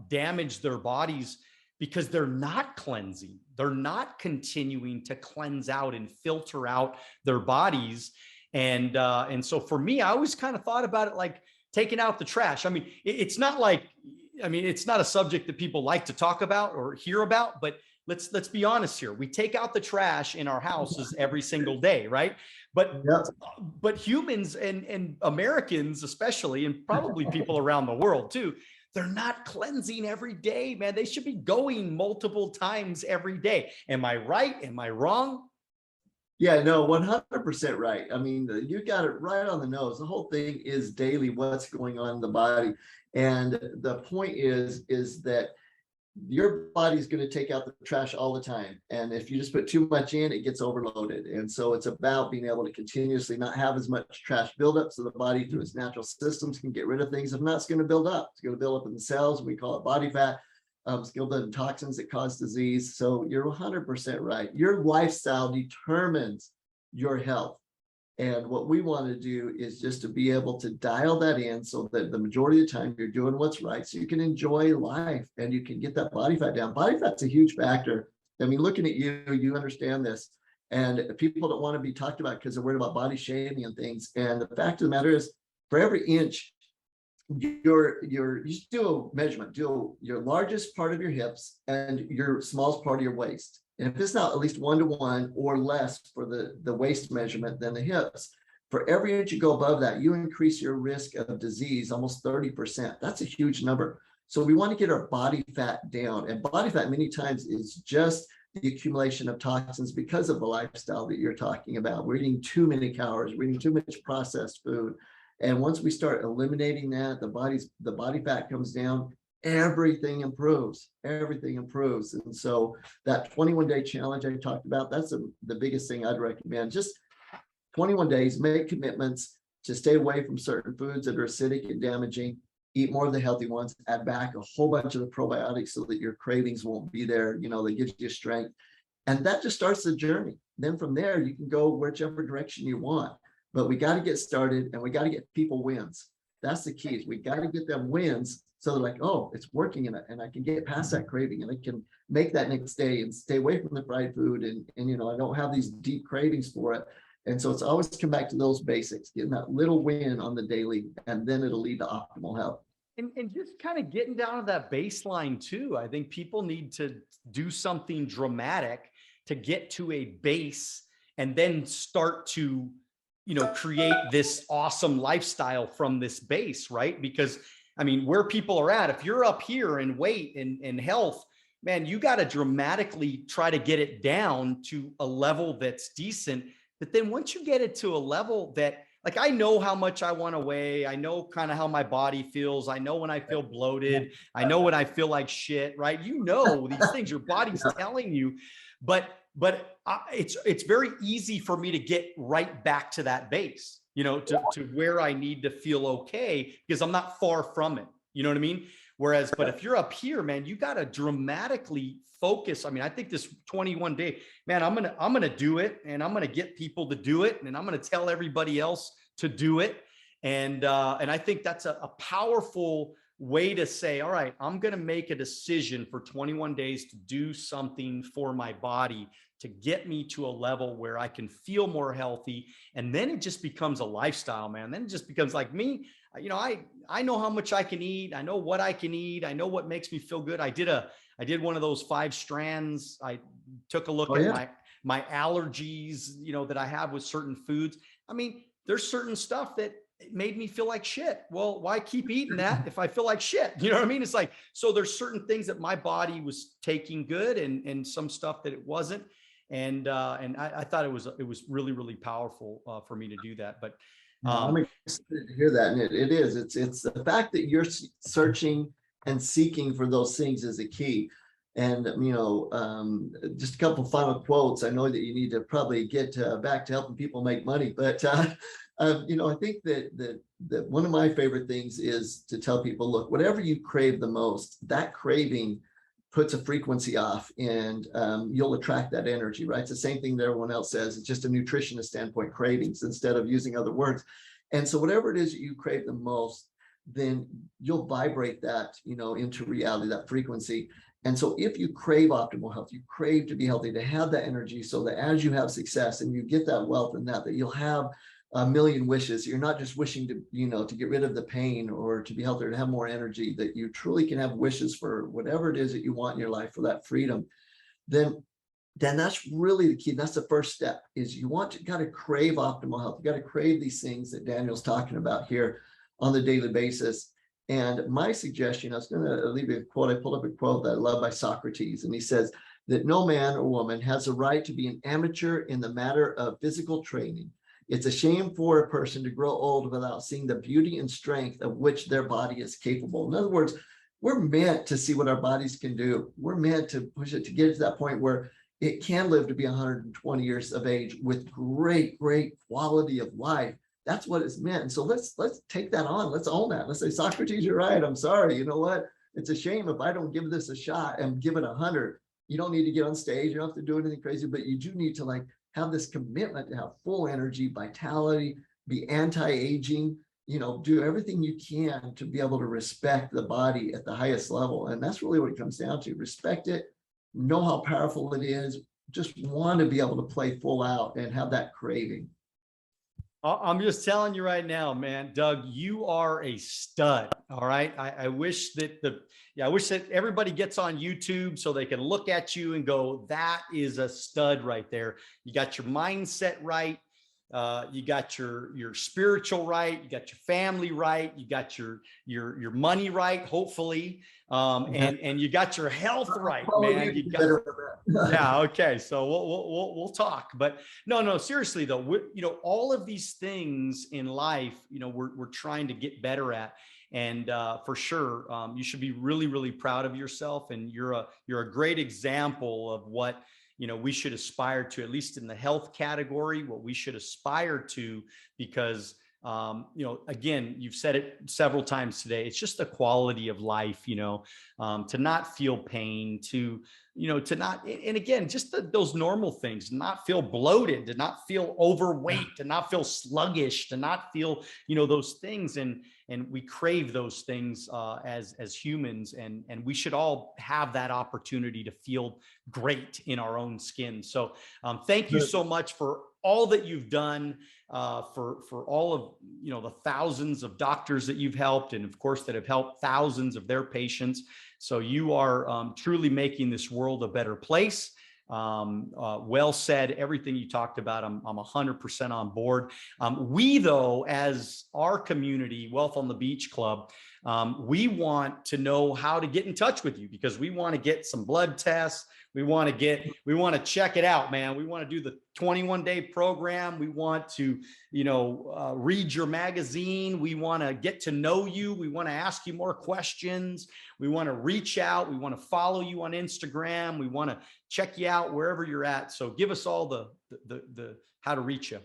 damaged their bodies because they're not cleansing. They're not continuing to cleanse out and filter out their bodies. And so for me, I always kind of thought about it like taking out the trash. I mean, it's not like, it's not a subject that people like to talk about or hear about, but let's be honest here. We take out the trash in our houses every single day, right? But humans and Americans especially, and probably people around the world too, they're not cleansing every day, man. They should be going multiple times every day. Am I right? Am I wrong? Yeah, no, 100% right. I mean, you got it right on the nose. The whole thing is daily what's going on in the body. And the point is that your body's going to take out the trash all the time. And if you just put too much in, it gets overloaded. And so it's about being able to continuously not have as much trash buildup, so the body through its natural systems can get rid of things. If not, it's going to build up. It's going to build up in the cells. We call it body fat. It's going to build in toxins that cause disease. So you're 100% right. Your lifestyle determines your health. And what we want to do is just to be able to dial that in so that the majority of the time you're doing what's right, so you can enjoy life and you can get that body fat down. Body fat's a huge factor. I mean, looking at you, you understand this. And people don't want to be talked about because they're worried about body shaming and things. And the fact of the matter is, for every inch, you just do a measurement, do your largest part of your hips and your smallest part of your waist. And if it's not at least 1-to-1 or less for the waist measurement than the hips, for every inch you go above that, you increase your risk of disease almost 30%. That's a huge number. So we want to get our body fat down. And body fat many times is just the accumulation of toxins because of the lifestyle that you're talking about. We're eating too many calories, we're eating too much processed food. And once we start eliminating that, the body fat comes down, everything improves. And so that 21-day challenge I talked about, that's the biggest thing I'd recommend. Just 21 days, make commitments to stay away from certain foods that are acidic and damaging, eat more of the healthy ones, add back a whole bunch of the probiotics so that your cravings won't be there, that gives you strength. And that just starts the journey. Then from there, you can go whichever direction you want. But we got to get started and we got to get people wins. That's the key. We got to get them wins so they're like, oh, it's working and I can get past that craving and I can make that next day and stay away from the fried food and I don't have these deep cravings for it. And so it's always come back to those basics, getting that little win on the daily, and then it'll lead to optimal health. And just kind of getting down to that baseline too. I think people need to do something dramatic to get to a base and then start to create this awesome lifestyle from this base, right? Because I mean, where people are at, if you're up here in weight and health, man, you got to dramatically try to get it down to a level that's decent. But then once you get it to a level that, like, I know how much I want to weigh, I know kind of how my body feels, I know when I feel bloated, I know when I feel like shit, right? These things, your body's telling you, but it's very easy for me to get right back to that base, to where I need to feel okay, because I'm not far from it. You know what I mean? Whereas, but if you're up here, man, you got to dramatically focus. I mean, I think this 21 day, man, I'm going to do it, and I'm going to get people to do it, and I'm going to tell everybody else to do it. And I think that's a powerful way to say, all right, I'm going to make a decision for 21 days to do something for my body to get me to a level where I can feel more healthy. And then it just becomes a lifestyle, man. Then it just becomes like me. I know how much I can eat. I know what I can eat. I know what makes me feel good. I did one of those 5 strands. I took a look at my allergies, that I have with certain foods. I mean, there's certain stuff that made me feel like shit. Well, why keep eating that if I feel like shit? You know what I mean? It's like, so there's certain things that my body was taking good and some stuff that it wasn't. And I thought it was really, really powerful for me to do that. But I'm excited to hear that. And it is, it's the fact that you're searching and seeking for those things is a key. And, just a couple final quotes. I know that you need to probably get back to helping people make money, but, I think that one of my favorite things is to tell people, look, whatever you crave the most, that craving puts a frequency off, and you'll attract that energy, right? It's the same thing that everyone else says. It's just a nutritionist standpoint, cravings, instead of using other words. And so whatever it is that you crave the most, then you'll vibrate that, into reality, that frequency. And so if you crave optimal health, you crave to be healthy, to have that energy, so that as you have success and you get that wealth and that you'll have a million wishes. You're not just wishing to, to get rid of the pain or to be healthier, to have more energy, that you truly can have wishes for whatever it is that you want in your life, for that freedom. Then that's really the key. That's the first step, is got to crave optimal health. You got to crave these things that Daniel's talking about here on the daily basis. And my suggestion, I was going to leave you a quote. I pulled up a quote that I love by Socrates, and he says that no man or woman has a right to be an amateur in the matter of physical training. It's a shame for a person to grow old without seeing the beauty and strength of which their body is capable. In other words, we're meant to see what our bodies can do. We're meant to push it to get to that point where it can live to be 120 years of age with great, great quality of life. That's what it's meant. And so let's take that on. Let's own that. Let's say, Socrates, you're right. I'm sorry. You know what? It's a shame if I don't give this a shot and give it 100. You don't need to get on stage. You don't have to do anything crazy, but you do need to like have this commitment to have full energy, vitality, be anti-aging, you know, do everything you can to be able to respect the body at the highest level. And that's really what it comes down to. Respect it, know how powerful it is, just want to be able to play full out and have that craving. I'm just telling you right now, man, Doug, you are a stud. All right. I wish that I wish that everybody gets on YouTube so they can look at you and go, that is a stud right there. You got your mindset right. You got your spiritual right. You got your family right. You got your money right, hopefully. And you got your health right, man. You got, yeah. Okay. So we'll talk, but no, seriously though, you know, all of these things in life, you know, we're trying to get better at. And for sure, you should be really, really proud of yourself. And you're a great example of what, you know, we should aspire to, at least in the health category, what we should aspire to, because, you know, again, you've said it several times today, it's just the quality of life, you know, to not feel pain, to, you know, to not, and again, just those normal things, not feel bloated, to not feel overweight, to not feel sluggish, to not feel, you know, those things. And we crave those things as humans, and we should all have that opportunity to feel great in our own skin. So thank you so much for all that you've done, for all of, you know, the thousands of doctors that you've helped, and of course that have helped thousands of their patients. So you are truly making this world a better place. Well said. Everything you talked about, I'm 100% on board. We, though, as our community, Wealth on the Beach Club, we want to know how to get in touch with you, because we want to get some blood tests. We want to check it out, man. We want to do the 21-day program. We want to, you know, read your magazine. We want to get to know you. We want to ask you more questions. We want to reach out. We want to follow you on Instagram. We want to check you out wherever you're at. So give us all the how to reach you.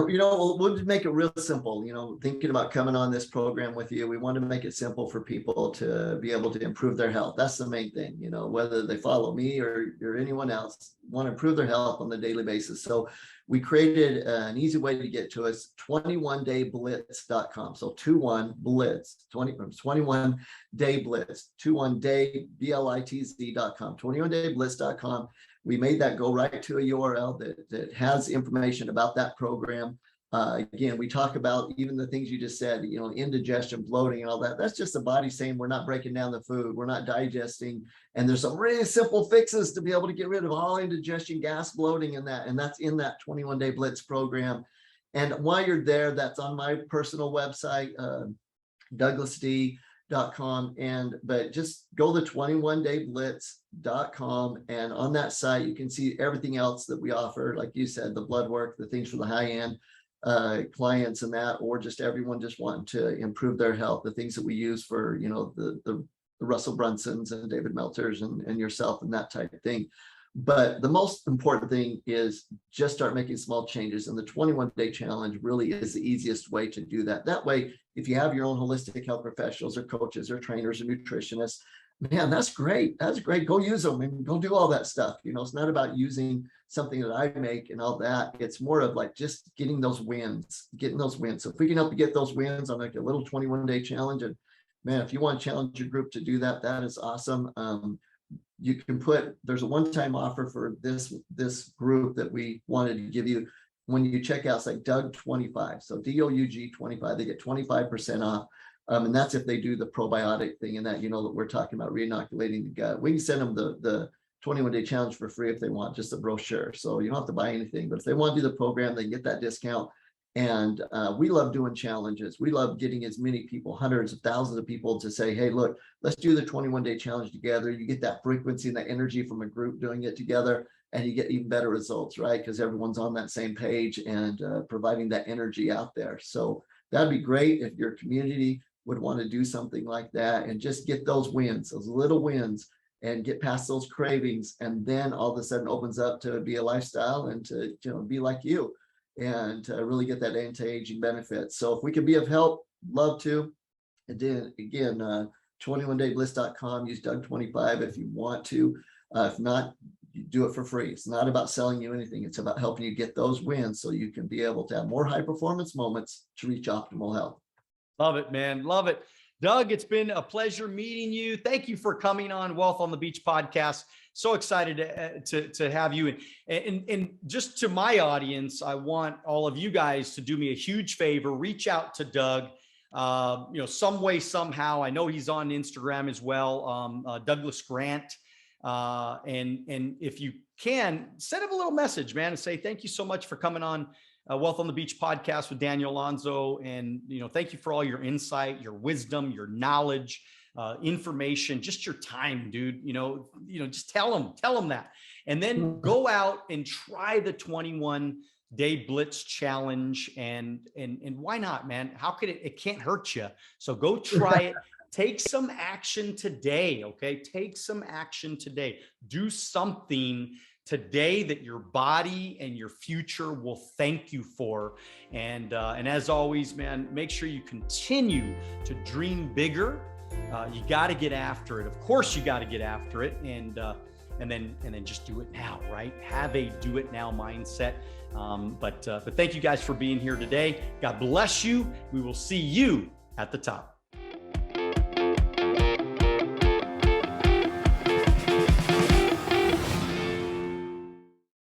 You know, we'll just make it real simple. You know, thinking about coming on this program with you, we want to make it simple for people to be able to improve their health. That's the main thing. You know, whether they follow me or anyone else, want to improve their health on a daily basis. So we created an easy way to get to us, 21dayblitz.com. So 21 Blitz, 21 day Blitz, 21 day BLITZ.com, 21dayblitz.com. We made that go right to a URL that has information about that program. Again, we talk about even the things you just said, you know, indigestion, bloating, and all that. That's just the body saying we're not breaking down the food, we're not digesting. And there's some really simple fixes to be able to get rid of all indigestion, gas, bloating, and that. And that's in that 21-day Blitz program. And while you're there, that's on my personal website, douglasd.com. But just go to 21dayblitz.com, and on that site you can see everything else that we offer, like you said, the blood work, the things for the high-end clients and that, or just everyone just wanting to improve their health, the things that we use for, you know, the Russell Brunsons and David Meltzers and yourself and that type of thing. But the most important thing is just start making small changes. And the 21-day challenge really is the easiest way to do that. That way, if you have your own holistic health professionals or coaches or trainers or nutritionists, man, that's great. That's great. Go use them and go do all that stuff. You know, it's not about using something that I make and all that. It's more of like just getting those wins. So if we can help you get those wins on like a little 21-day challenge, and man, if you want to challenge your group to do that, that is awesome. You can there's a one-time offer for this group that we wanted to give you. When you check out, it's like Doug 25. So DOUG 25, they get 25% off. And that's if they do the probiotic thing and that, you know, that we're talking about reinoculating the gut. We can send them the 21-day challenge for free if they want, just a brochure. So you don't have to buy anything, but if they want to do the program, they can get that discount. And we love doing challenges. We love getting as many people, hundreds of thousands of people, to say, hey, look, let's do the 21-day challenge together. You get that frequency and that energy from a group doing it together, and you get even better results, right? Because everyone's on that same page and providing that energy out there. So that'd be great if your community would want to do something like that and just get those wins, those little wins, and get past those cravings. And then all of a sudden opens up to be a lifestyle and to, be like you and to really get that anti-aging benefit. So if we can be of help, love to. And then again, 21daybliss.com, use Doug25 if you want to. If not, you do it for free. It's not about selling you anything. It's about helping you get those wins so you can be able to have more high performance moments to reach optimal health. Love it, man. Love it. Doug, it's been a pleasure meeting you. Thank you for coming on Wealth on the Beach podcast. So excited to have you. And just to my audience, I want all of you guys to do me a huge favor. Reach out to Doug, some way, somehow. I know he's on Instagram as well, Douglas Grant. And if you can, send him a little message, man, and say, thank you so much for coming on Wealth on the Beach podcast with Daniel Alonzo. And, thank you for all your insight, your wisdom, your knowledge, information, just your time, dude. Just tell him that. And then go out and try the 21-day Blitz challenge. And why not, man? How could it can't hurt you. So go try it. Take some action today. Okay. Take some action today. Do something today that your body and your future will thank you for. And as always, man, make sure you continue to dream bigger. You got to get after it. Of course you got to get after it. And then just do it now, right? Have a do it now mindset. But thank you guys for being here today. God bless you. We will see you at the top.